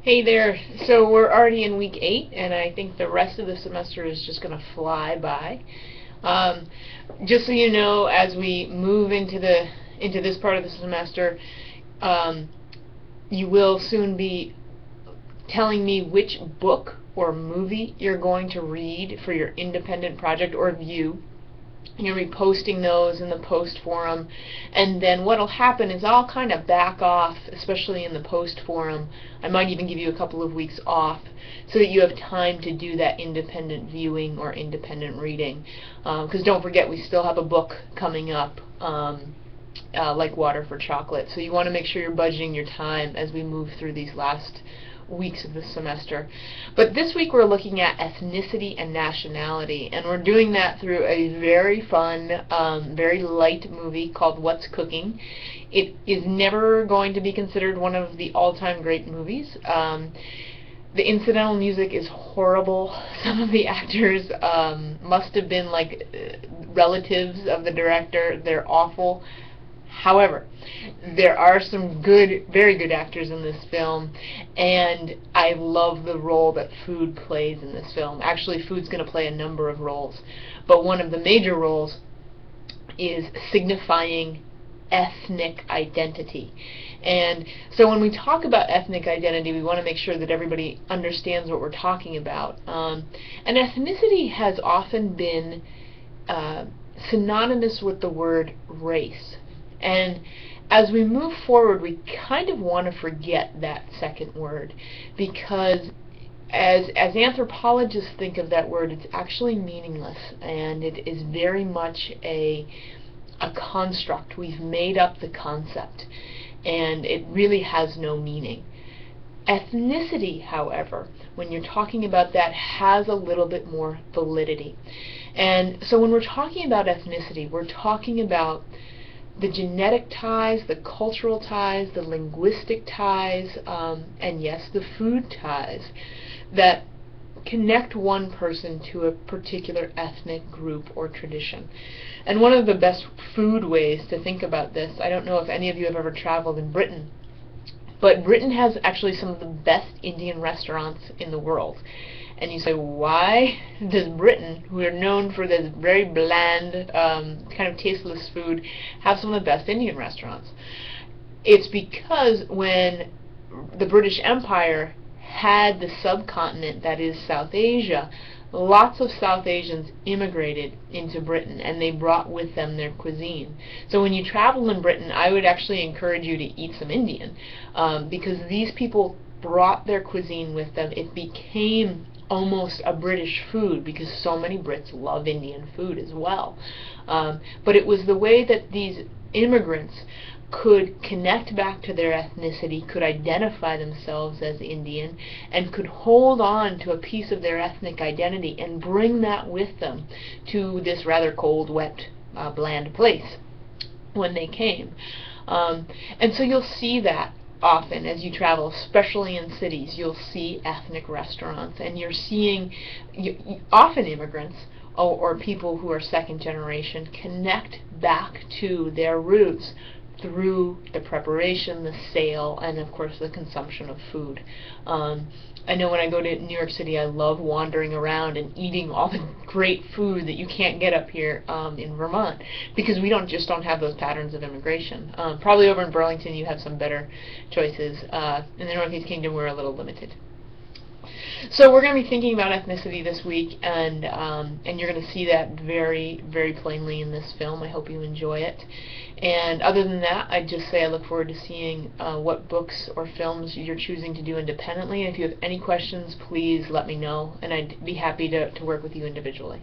Hey there. So we're already in week 8, and I think the rest of the semester is just going to fly by. Um, just so you know, as we move into this part of the semester, um, you will soon be telling me which book or movie you're going to read for your independent project or view. You'll be posting those in the post forum, and then what'll happen is I'll kind of back off, especially in the post forum. I might even give you a couple of weeks off so that you have time to do that independent viewing or independent reading. Because don't forget, we still have a book coming up, like Water for Chocolate. So you want to make sure you're budgeting your time as we move through these last weeks of the semester. But this week we're looking at ethnicity and nationality, and we're doing that through a very fun, very light movie called What's Cooking. It is never going to be considered one of the all-time great movies. The incidental music is horrible. Some of the actors must have been like relatives of the director. They're awful. However, there are some good, very good actors in this film, and I love the role that food plays in this film. Actually, food's going to play a number of roles, but one of the major roles is signifying ethnic identity. And so when we talk about ethnic identity, we want to make sure that everybody understands what we're talking about. And ethnicity has often been synonymous with the word race. And as we move forward, we kind of want to forget that second word, because as anthropologists think of that word, it's actually meaningless, and it is very much a construct. We've made up the concept, and it really has no meaning. Ethnicity, however, when you're talking about that, has a little bit more validity. And so when we're talking about ethnicity, we're talking about the genetic ties, the cultural ties, the linguistic ties, and yes, the food ties that connect one person to a particular ethnic group or tradition. And one of the best food ways to think about this, I don't know if any of you have ever traveled in Britain, but Britain has actually some of the best Indian restaurants in the world. And you say, why does Britain, who are known for this very bland, kind of tasteless food, have some of the best Indian restaurants? It's because when the British Empire had the subcontinent that is South Asia, lots of South Asians immigrated into Britain, and they brought with them their cuisine. So when you travel in Britain, I would actually encourage you to eat some Indian, because these people brought their cuisine with them. It became almost a British food because so many Brits love Indian food as well. But it was the way that these immigrants could connect back to their ethnicity, could identify themselves as Indian, and could hold on to a piece of their ethnic identity and bring that with them to this rather cold, wet, bland place when they came. And so you'll see that often as you travel, especially in cities. You'll see ethnic restaurants, and you're seeing often immigrants or people who are second generation connect back to their roots through the preparation, the sale, and of course the consumption of food. I know when I go to New York City, I love wandering around and eating all the great food that you can't get up here in Vermont, because we don't have those patterns of immigration. Probably over in Burlington you have some better choices. In the Northeast Kingdom we're a little limited. So we're going to be thinking about ethnicity this week, and you're going to see that very, very plainly in this film. I hope you enjoy it. And other than that, I'd just say I look forward to seeing what books or films you're choosing to do independently. And if you have any questions, please let me know, and I'd be happy to work with you individually.